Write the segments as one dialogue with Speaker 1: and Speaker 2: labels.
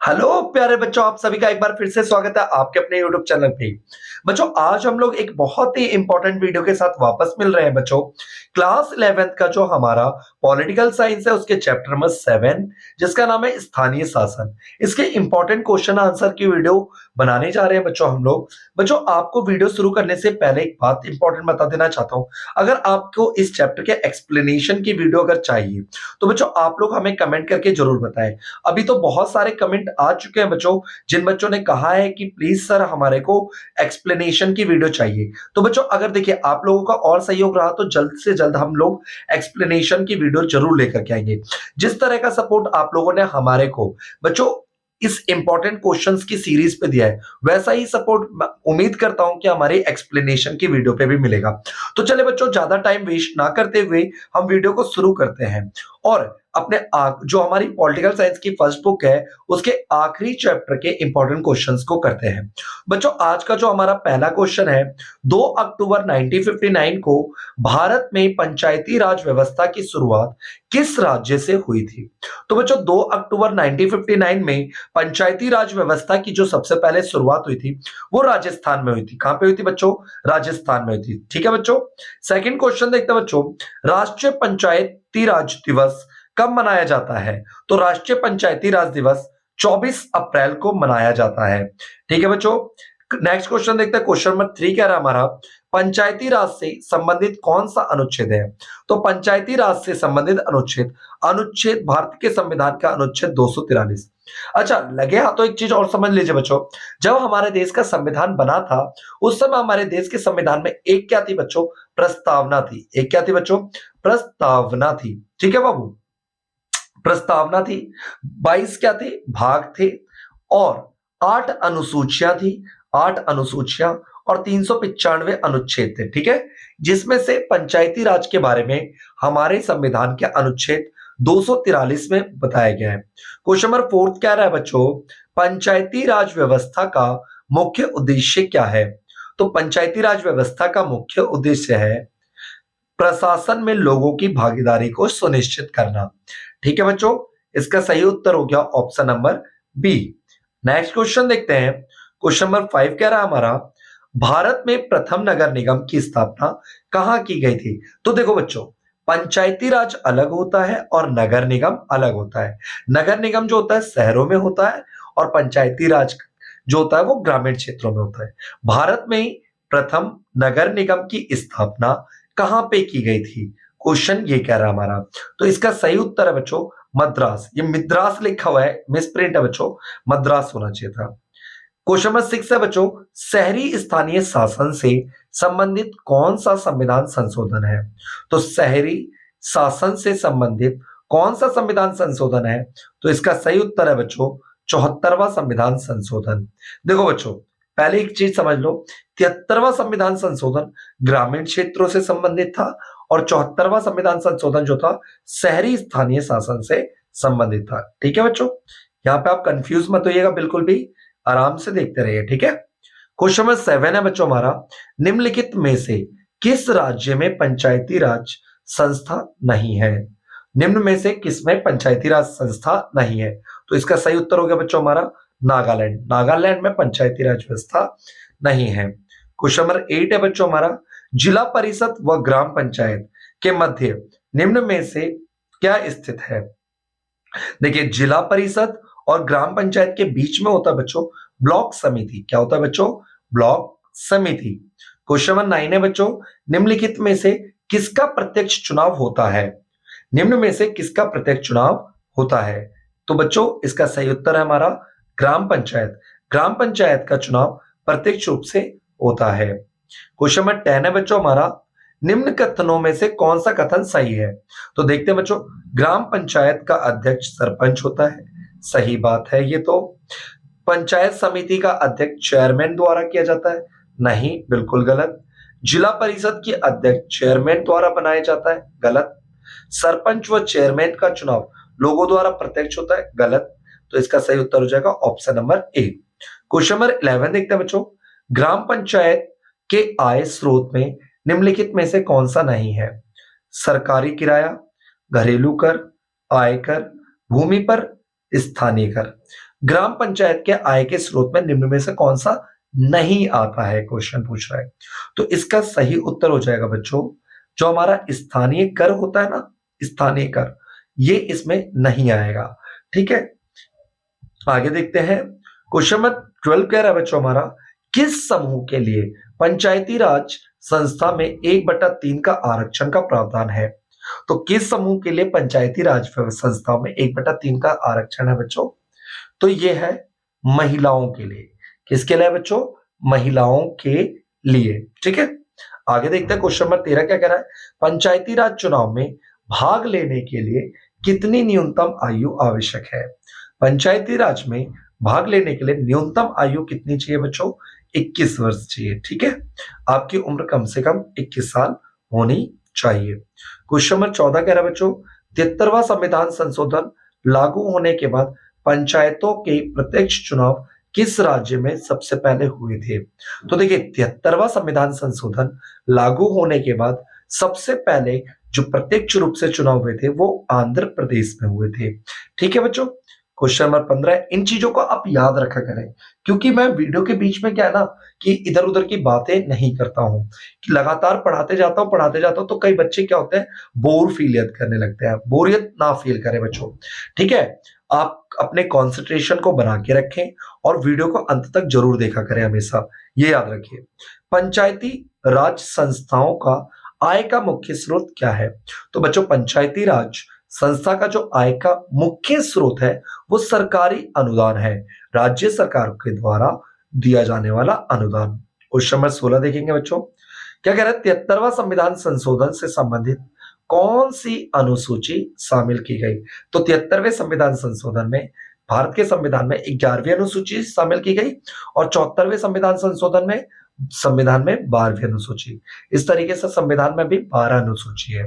Speaker 1: Hello प्यारे बच्चों, आप सभी का एक बार फिर से स्वागत है आपके अपने YouTube चैनल पे। बच्चों, आज हम लोग एक बहुत ही इंपॉर्टेंट वीडियो के साथ वापस मिल रहे हैं। बच्चों, क्लास 11th का जो हमारा पॉलिटिकल साइंस है उसके चैप्टर नंबर 7 जिसका नाम है स्थानीय शासन, इसके इंपॉर्टेंट क्वेश्चन आंसर की वीडियो बनाने जा रहे हैं बच्चों हम लोग। बच्चों, आपको वीडियो शुरू करने से पहले एक बात इंपॉर्टेंट बता देना चाहता हूं। अगर आपको इस चैप्टर के एक्सप्लेनेशन की वीडियो अगर चाहिए तो बच्चों आप लोग हमें कमेंट करके जरूर बताएं। अभी तो बहुत सारे कमेंट आ चुके हैं बच्चों, जिन बच्चों ने कहा है कि प्लीज सर हमारे को एक्सप्लेनेशन की वीडियो चाहिए। तो बच्चों अगर देखिए आप लोगों का और सहयोग रहा तो जल्द से जल्द हम लोग एक्सप्लेनेशन की वीडियो जरूर लेकर के आएंगे। जिस तरह का सपोर्ट आप लोगों ने हमारे को बच्चों इस इंपॉर्टेंट क्वेश्चंस की सीरीज पे दिया है, वैसा ही सपोर्ट उम्मीद करता हूं कि हमारी एक्सप्लेनेशन की वीडियो पे भी मिलेगा। तो चले बच्चों, ज्यादा टाइम वेस्ट ना करते हुए हम वीडियो को शुरू करते हैं और अपने जो हमारी पॉलिटिकल साइंस की फर्स्ट बुक है उसके आखिरी चैप्टर के इंपॉर्टेंट क्वेश्चंस को करते हैं। बच्चों, आज का जो हमारा पहला क्वेश्चन है, 2 अक्टूबर 1959 को भारत में पंचायती राज व्यवस्था की शुरुआत किस राज्य से हुई थी? तो बच्चों 2 अक्टूबर 1959 में पंचायती राज व्यवस्था की जो सबसे पहले शुरुआत हुई थी वो राजस्थान में हुई थी। कहां पे हुई थी बच्चों? राजस्थान में हुई थी। ठीक है बच्चों, सेकंड क्वेश्चन देखते हैं बच्चों, राष्ट्रीय पंचायती राज दिवस कब मनाया जाता है? तो राष्ट्रीय पंचायती राज दिवस 24 अप्रैल को मनाया जाता है। ठीक है बच्चों, नेक्स्ट क्वेश्चन देखते हैं। क्वेश्चन नंबर 3 कह रहा है हमारा, पंचायती राज से संबंधित कौन सा अनुच्छेद है? तो पंचायती राज से संबंधित अनुच्छेद अनुच्छेद भारत के संविधान का अनुच्छेद 243। अच्छा, लगे हाथों एक चीज और समझ लीजिए बच्चों, जब हमारे देश का संविधान बना था उस समय हमारे देश के संविधान में एक क्या थी बच्चों? प्रस्तावना थी। एक क्या थी बच्चों? प्रस्तावना थी। ठीक है बाबू, प्रस्तावना थी। 22 क्या थे? भाग थे और 8 अनुसूचियां थी। 8 अनुसूचियां और 395 अनुच्छेद थे। ठीक है, जिसमें से पंचायती राज के बारे में हमारे संविधान के अनुच्छेद 243 में बताया गया है। क्वेश्चन नंबर 4 क्या रहा है बच्चों, पंचायती राज व्यवस्था का मुख्य उद्देश्य क्या है? तो पंचायती राज व्यवस्था का मुख्य उद्देश्य है प्रशासन में लोगों की भागीदारी को सुनिश्चित करना। ठीक है बच्चों, इसका सही उत्तर हो गया option number B. Next question देखते हैं। क्वेश्चन नंबर 5 कह रहा है हमारा, भारत में प्रथम नगर निगम की स्थापना कहां की गई थी? तो देखो बच्चों, पंचायती राज अलग होता है और नगर निगम अलग होता है। नगर निगम जो होता है शहरों में होता है और पंचायती राज जो होता है वो ग्रामीण क्षेत्रों में होता है। भारत में प्रथम नगर निगम की स्थापना कहां पे की गई थी? क्वेश्चन ये कह रहा है हमारा। तो इसका सही उत्तर है बच्चों मद्रास। ये मद्रास लिखा हुआ है, मिसप्रिंट है बच्चों, मद्रास होना चाहिए था। क्वेश्चन नंबर 6 है बच्चों, शहरी स्थानीय शासन से संबंधित कौन सा संविधान संशोधन है? तो शहरी शासन से संबंधित कौन सा संविधान संशोधन है? तो इसका सही उत्तर है बच्चों 74वां संविधान संशोधन। देखो बच्चों, पहले एक चीज समझ लो, 73वां संविधान संशोधन ग्रामीण क्षेत्रों से संबंधित था और 74वां संविधान संशोधन जो था शहरी स्थानीय शासन से संबंधित था। ठीक है बच्चों, यहाँ पे आप कंफ्यूज मत होइएगा, बिल्कुल भी आराम से देखते रहिए। ठीक है, क्वेश्चन नंबर 7 है बच्चों हमारा, निम्नलिखित में से किस राज्य में पंचायती राज संस्था नहीं है? निम्न में से किसमें पंचायती राज संस्था नहीं है? तो इसका सही उत्तर हो गया बच्चों हमारा नागालैंड। नागालैंड में पंचायती राज व्यवस्था नहीं है। क्वेश्चन नंबर 8 है बच्चों हमारा, जिला परिषद व ग्राम पंचायत के मध्य निम्न में से क्या स्थित है? देखिए, जिला परिषद और ग्राम पंचायत के बीच में होता है बच्चों ब्लॉक समिति। क्या होता है बच्चों? ब्लॉक समिति। क्वेश्चन नंबर 9 है बच्चों, निम्नलिखित में से किसका प्रत्यक्ष चुनाव होता है? निम्न में से किसका प्रत्यक्ष चुनाव होता है? तो बच्चों इसका सही उत्तर है हमारा ग्राम पंचायत। ग्राम पंचायत का चुनाव प्रत्यक्ष रूप से होता है। क्वेश्चन नंबर 10 है बच्चों हमारा, निम्न कथनों में से कौन सा कथन सही है? तो देखते हैं बच्चों, ग्राम पंचायत का अध्यक्ष सरपंच होता है। सही बात है ये तो। पंचायत समिति का अध्यक्ष चेयरमैन द्वारा किया जाता है। नहीं, बिल्कुल गलत। जिला परिषद की अध्यक्ष चेयरमैन द्वारा बनाया जाता है। गलत। सरपंच व चेयरमैन का चुनाव लोगों द्वारा प्रत्यक्ष होता है। गलत। तो इसका सही उत्तर हो जाएगा option number A. Question number 11 देखते हैं बच्चों, ग्राम पंचायत के आय स्रोत में निम्नलिखित में से कौन सा नहीं है? सरकारी किराया, घरेलू कर, आयकर, भूमि पर स्थानीय कर। ग्राम पंचायत के आय के स्रोत में निम्न में से कौन सा नहीं आता है, क्वेश्चन पूछ रहा है। तो इसका सही उत्तर हो जाएगा बच्चों, जो हमारा स्थानीय कर होता है ना, स्थानीय कर, ये इसमें नहीं आएगा। ठीक है, आगे देखते हैं। क्वेश्चन नंबर 12 कह रहा है बच्चों हमारा, किस समूह के लिए पंचायती राज संस्था में 1/3 का आरक्षण का प्रावधान है? तो किस समूह के लिए पंचायती राज संस्थाओं में 1/3 का आरक्षण है बच्चों? तो ये है महिलाओं के लिए। किसके लिए बच्चों? महिलाओं के लिए। ठीक है, आगे देखते हैं। क्वेश्चन नंबर 13 क्या कह रहा है, पंचायती राज चुनाव में भाग लेने के लिए कितनी न्यूनतम आयु आवश्यक है? पंचायती राज में भाग लेने के लिए न्यूनतम आयु कितनी चाहिए बच्चों? 21 वर्ष चाहिए। ठीक है, आपकी उम्र कम से कम 21 साल होनी चाहिए। क्वेश्चन नंबर 14 कह रहा है बच्चों, 73वां संविधान संशोधन लागू होने के बाद पंचायतों के प्रत्यक्ष चुनाव किस राज्य में सबसे पहले हुए थे? तो देखिए, 73वां संविधान संशोधन लागू होने के बाद सबसे पहले जो प्रत्यक्ष रूप से चुनाव हुए थे वो आंध्र प्रदेश में हुए थे। ठीक है बच्चों, क्वेश्चन नंबर 15, इन चीजों को आप याद रखा करें, क्योंकि मैं वीडियो के बीच में क्या है ना कि इधर उधर की बातें नहीं करता हूं, कि लगातार पढ़ाते जाता हूं तो कई बच्चे क्या होते हैं, बोर फीलियत करने लगते हैं। बोरियत ना फील करें बच्चों। ठीक है, आप अपने कंसंट्रेशन को बना के रखें और वीडियो को अंत तक जरूर देखा करें हमेशा, ये याद रखिए। पंचायती राज संस्थाओं का आय का मुख्य स्रोत क्या है? तो बच्चों, पंचायती राज संस्था का जो आय का मुख्य स्रोत है वो सरकारी अनुदान है, राज्य सरकार के द्वारा दिया जाने वाला अनुदान। क्वेश्चन नंबर 16 देखेंगे बच्चों, क्या कह रहा है, 73वां संविधान संशोधन से संबंधित कौन सी अनुसूची शामिल की गई? तो 73वें संविधान संशोधन में भारत के संविधान में 11वीं अनुसूची शामिल की गई और 74वें संविधान संशोधन में 12वीं अनुसूची। इस तरीके से संविधान में भी 12 अनुसूची है।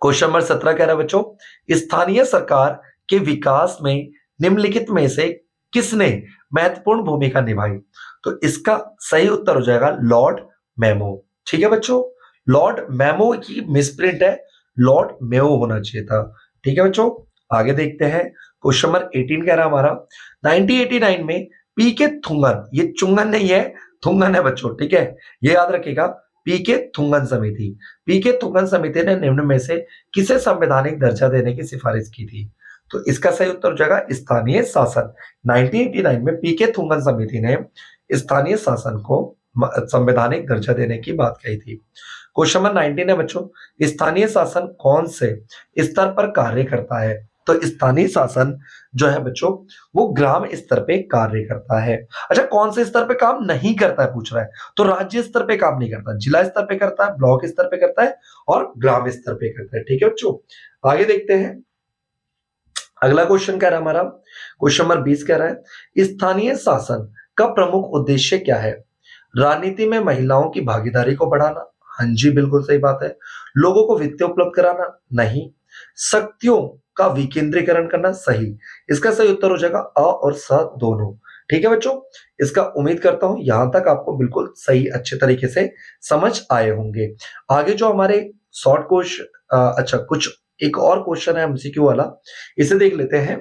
Speaker 1: क्वेश्चन नंबर 17 कह रहा है बच्चों, स्थानीय सरकार के विकास में निम्नलिखित में से किसने महत्वपूर्ण भूमिका निभाई? तो इसका सही उत्तर हो जाएगा लॉर्ड मेमो। ठीक है बच्चों, लॉर्ड मेमो की मिसप्रिंट है, लॉर्ड मेयो होना चाहिए था। ठीक है बच्चों, आगे देखते हैं। क्वेश्चन नंबर 18 कह रहा है हमारा, 1989 में पी के थुंगन, ये चुंगन नहीं है, थुंगन है बच्चों। ठीक है, ये याद रखिएगा, पी के थुंगन समिति। पी के थुंगन समिति ने निम्न में से किसे संवैधानिक दर्जा देने की सिफारिश की थी? तो इसका सही उत्तर हो जाएगा स्थानीय शासन। 1989 में पी के थुंगन समिति ने स्थानीय शासन को संवैधानिक दर्जा देने की बात कही थी। क्वेश्चन नंबर 19 है बच्चों, स्थानीय शासन कौन से स्तर पर कार्य करता है? तो स्थानीय शासन जो है बच्चों वो ग्राम स्तर पे कार्य करता है। अच्छा, कौन से स्तर पे काम नहीं करता है पूछ रहा है, तो राज्य स्तर पे काम नहीं करता, जिला स्तर पे करता है, ब्लॉक स्तर पे करता है और ग्राम स्तर पे करता है। ठीक है बच्चों, आगे देखते हैं। अगला क्वेश्चन कह रहा है हमारा, क्वेश्चन नंबर 20 कह रहा है, स्थानीय शासन का प्रमुख उद्देश्य क्या है? राजनीति में महिलाओं की भागीदारी को बढ़ाना? हाँ जी, बिल्कुल सही बात है। लोगों को वित्त उपलब्ध कराना? नहीं। शक्तियों का विकेंद्रीकरण करना? सही। इसका सही उत्तर हो जाएगा अ और स दोनों। ठीक है बच्चों, इसका उम्मीद करता हूं यहां तक आपको बिल्कुल सही अच्छे तरीके से समझ आए होंगे। आगे जो हमारे शॉर्ट क्वेश्चन, अच्छा कुछ एक और क्वेश्चन है एमसीक्यू वाला, इसे देख लेते हैं।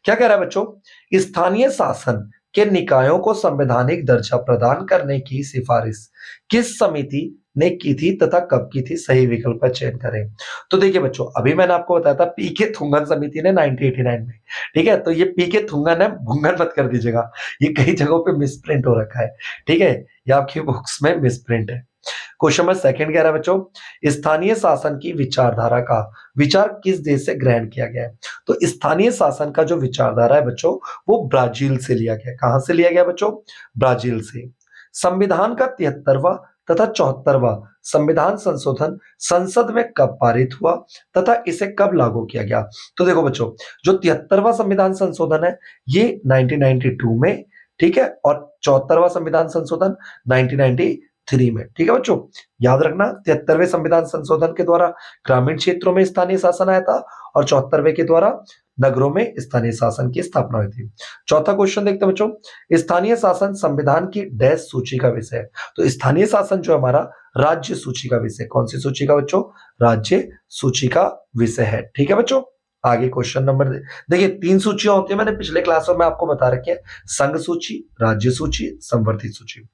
Speaker 1: क्या कह रहा है बच्चों, स्थानीय शासन के निकायों को संवैधानिक दर्जा प्रदान करने की सिफारिश किस समिति ने की थी तथा कब की थी? सही विकल्प का चयन करें। तो देखिए बच्चों, अभी मैंने आपको बताया था पी के थुंगन समिति ने 1989 में। ठीक है, तो ये पी के थुंगन है, भुंगन मत कर दीजिएगा, ये कई जगहों पे मिसप्रिंट हो रखा है। ठीक है, ये आपकी बुक्स में मिसप्रिंट है। क्वेश्चन नंबर सेकंड कह रहा है बच्चों, स्थानीय शासन की विचारधारा का विचार किस देश से ग्रहण किया गया है? तो स्थानीय शासन का जो विचारधारा है बच्चों वो ब्राजील से लिया गया। कहां से लिया गया बच्चों? ब्राजील से। संविधान का 73वां तथा 74वां संविधान संशोधन संसद में कब पारित हुआ तथा इसे कब लागू किया गया? तो देखो बच्चों, जो 73वां संविधान संशोधन है ये 1992 में, ठीक है, और 74वां संविधान संशोधन 1993 में। ठीक है बच्चों, याद रखना 73वें संविधान संशोधन के द्वारा ग्रामीण क्षेत्रों में स्थानीय शासन आया था और 74वें के द्वारा नगरों में स्थानीय शासन की स्थापना हुई थी। चौथा क्वेश्चन देखते हैं बच्चों, स्थानीय शासन संविधान की डैश सूची का विषय है। तो स्थानीय शासन जो हमारा राज्य सूची का विषय, कौन सी सूची का बच्चों? राज्य सूची का विषय है। ठीक है बच्चों, आगे क्वेश्चन नंबर देखिए, 3 सूचियां होती है, मैंने पिछले क्लासों में आपको बता रखी है, संघ सूची, राज्य सूची, संवर्धित सूची।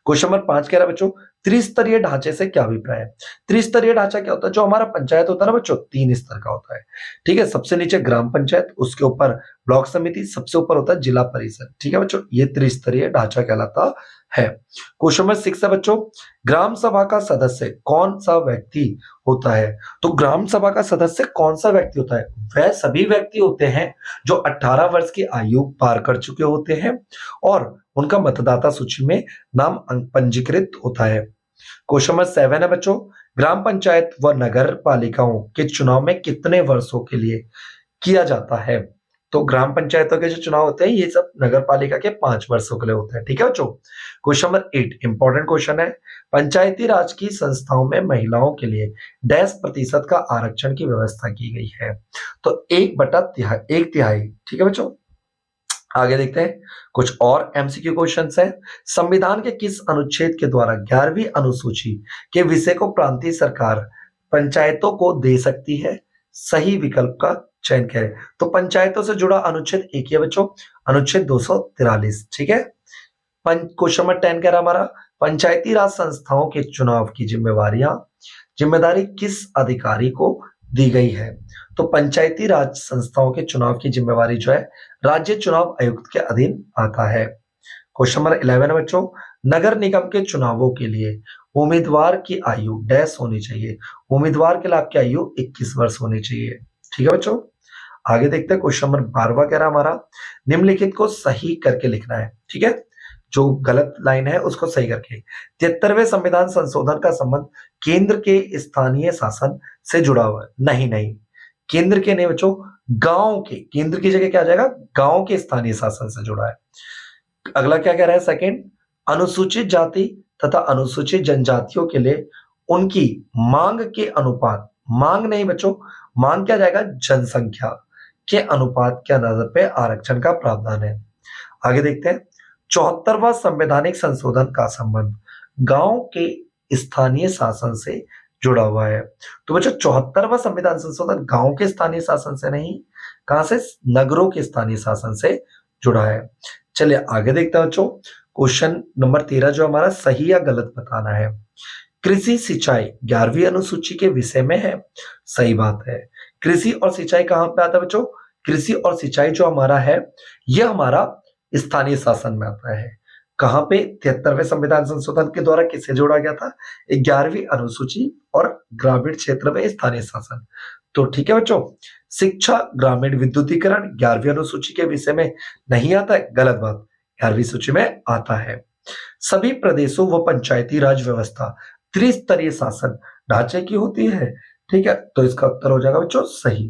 Speaker 1: क्वेश्चन नंबर 5 कह रहा है बच्चों, त्रिस्तरीय ढांचे से क्या अभिप्राय है? त्रिस्तरीय ढांचा क्या होता है? जो हमारा पंचायत होता है ना बच्चों, 3 स्तर का होता है। ठीक है, सबसे नीचे ग्राम पंचायत, उसके ऊपर ब्लॉक समिति, सबसे ऊपर होता है जिला परिषद। ठीक है बच्चों, ये त्रिस्तरीय ढांचा कहलाता है। क्वेश्चन नंबर 6 है बच्चों, ग्राम सभा का सदस्य कौन सा व्यक्ति होता है? तो ग्राम सभा का सदस्य कौन सा व्यक्ति होता है? वह सभी व्यक्ति होते हैं जो 18 वर्ष की आयु पार कर चुके होते हैं और उनका मतदाता सूची में नाम पंजीकृत होता है। क्वेश्चन नंबर 7 है बच्चों, ग्राम पंचायत व नगर पालिकाओं के चुनाव में कितने वर्षों के लिए किया जाता है? तो ग्राम पंचायतों के जो चुनाव होते हैं ये सब नगर पालिका के 5 वर्षों के लिए होते हैं। ठीक है बच्चों। क्वेश्चन नंबर 8 इंपॉर्टेंट क्वेश्चन है, पंचायती राज की संस्थाओं में महिलाओं के लिए डैश प्रतिशत का आरक्षण की व्यवस्था की गई है? तो 1/1/3। ठीक है बच्चों, आगे देखते हैं कुछ और एमसीक्यू क्वेश्चंस हैं। संविधान के किस अनुच्छेद के द्वारा 11वीं अनुसूची के विषय को प्रांतीय सरकार पंचायतों को दे सकती है? सही विकल्प का चयन करें। तो पंचायतों से जुड़ा अनुच्छेद एक ही है बच्चों, अनुच्छेद 243। ठीक है। क्वेश्चन नंबर 10 कह रहा हमारा, पंचायती राज संस्थाओं के चुनाव की जिम्मेदारी किस अधिकारी को दी गई है? तो पंचायती राज संस्थाओं के चुनाव की जिम्मेवारी जो है राज्य चुनाव आयुक्त के अधीन आता है। क्वेश्चन नंबर 11 है बच्चों, नगर निगम के चुनावों के लिए उम्मीदवार की आयु डैश होनी चाहिए? उम्मीदवार के लिए आपकी आयु 21 वर्ष होनी चाहिए। ठीक है बच्चों, आगे देखते हैं क्वेश्चन नंबर 12 कह रहा हमारा, निम्नलिखित को सही करके लिखना है। ठीक है, जो गलत लाइन है उसको सही करके। 73वें संविधान संशोधन का संबंध केंद्र के स्थानीय शासन से जुड़ा हुआ है? नहीं, केंद्र के नहीं बच्चों, गांव के, केंद्र की जगह क्या आ जाएगा, गांव के स्थानीय शासन से जुड़ा है। अगला क्या कह रहा है सेकंड, अनुसूचित जाति तथा अनुसूचित जनजातियों के लिए उनकी मांग के अनुपात, मांग नहीं बच्चों, मांग क्या जाएगा, जनसंख्या के अनुपात के आधार पे आरक्षण का प्रावधान है। आगे देखते हैं, 74वां संवैधानिक संशोधन का संबंध गांव के स्थानीय शासन से जुड़ा हुआ है। तो बच्चों 74वां संविधान संशोधन गांव के स्थानीय शासन से नहीं, कहां से, नगरों के स्थानीय शासन से जुड़ा है। चलिए आगे देखते हैं बच्चों, क्वेश्चन नंबर 13 जो हमारा सही या गलत बताना है। कृषि सिंचाई 11वीं अनुसूची के विषय में है? सही बात है। कृषि और सिंचाई कहां पे आता है बच्चों? कृषि और सिंचाई जो हमारा है यह हमारा स्थानीय शासन में आता है। कहां पे? 73वें संविधान संशोधन के द्वारा किसे जोड़ा गया था? 11वीं अनुसूची और ग्रामीण क्षेत्र में स्थानीय शासन। तो ठीक है बच्चों, शिक्षा ग्रामीण विद्युतीकरण 11वीं अनुसूची के विषय में नहीं आता है, गलत बात, 11वीं सूची में आता है। सभी प्रदेशों व पंचायती राज व्यवस्था त्रिस्तरीय शासन ढांचे की होती है। ठीक है, तो इसका उत्तर हो जाएगा बच्चों सही।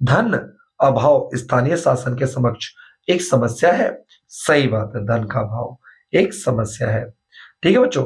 Speaker 1: धन अभाव स्थानीय शासन के समक्ष एक समस्या है? सही बात है, धन का अभाव एक समस्या है। ठीक है बच्चों,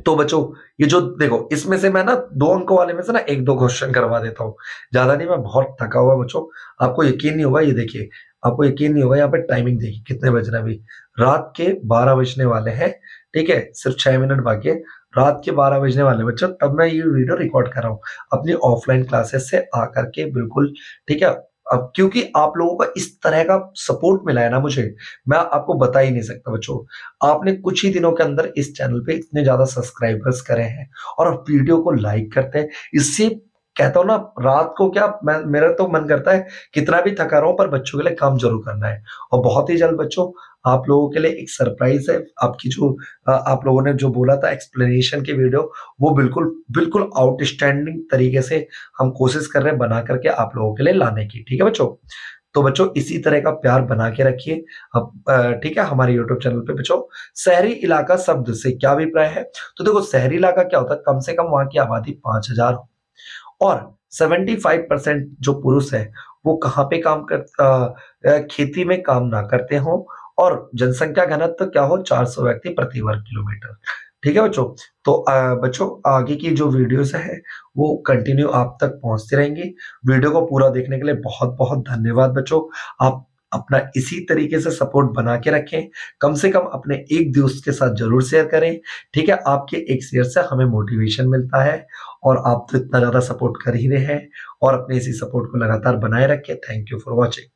Speaker 1: तो बच्चों ये जो देखो, इसमें से मैं ना 2 अंकों वाले में से ना 1-2 क्वेश्चन करवा देता हूँ, ज्यादा नहीं, मैं बहुत थका हुआ बच्चों, आपको यकीन नहीं होगा। ये देखिए, आपको यकीन नहीं होगा, यहाँ पे टाइमिंग देखिए कितने बज रहे हैं अभी, रात के 12 बजने वाले हैं। ठीक है, सिर्फ 6 मिनट बाकी है, रात के 12 बजने वाले बच्चों, तब मैं ये वीडियो रिकॉर्ड कर रहा हूँ अपनी ऑफलाइन क्लासेस से आकर के, बिल्कुल। ठीक है, अब क्योंकि आप लोगों का इस तरह का सपोर्ट मिला है ना मुझे, मैं आपको बता ही नहीं सकता बच्चों। आपने कुछ ही दिनों के अंदर इस चैनल पे इतने ज्यादा सब्सक्राइबर्स करे हैं और आप वीडियो को लाइक करते हैं, इससे कहता हूं ना, रात को क्या मेरा तो मन करता है कितना भी थका रहा हूं पर बच्चों के लिए काम जरूर करना है। और बहुत ही जल्द बच्चों आप लोगों के लिए एक सरप्राइज है, आपकी जो आप लोगों ने जो बोला था एक्सप्लेनेशन की वीडियो, वो बिल्कुल बिल्कुल आउटस्टैंडिंग तरीके से हम कोशिश कर रहे हैं बना करके आप लोगों के लिए लाने की। ठीक है बच्चों, तो बच्चों इसी तरह का प्यार बना के रखिए अब। ठीक है, हमारे यूट्यूब चैनल पे बच्चों, शहरी इलाका शब्द से क्या अभिप्राय है? तो देखो, शहरी इलाका क्या होता है, कम से कम वहां की आबादी 5000 हो और 75% जो पुरुष है वो कहाँ पे काम खेती में काम ना करते हो और जनसंख्या घनत्व क्या हो, 400 व्यक्ति प्रति वर्ग किलोमीटर। ठीक है बच्चों, तो बच्चों आगे की जो वीडियोस है वो कंटिन्यू आप तक पहुंचती रहेंगी। वीडियो को पूरा देखने के लिए बहुत बहुत धन्यवाद बच्चों। आप अपना इसी तरीके से सपोर्ट बना के रखें। कम से कम अपने एक दोस्त के साथ ज़रूर शेयर करें, ठीक है? आपके एक शेयर से हमें मोटिवेशन मिलता है और आप तो इतना ज़्यादा सपोर्ट कर ही रहे हैं और अपने इसी सपोर्ट को लगातार बनाए रखें। Thank you for watching.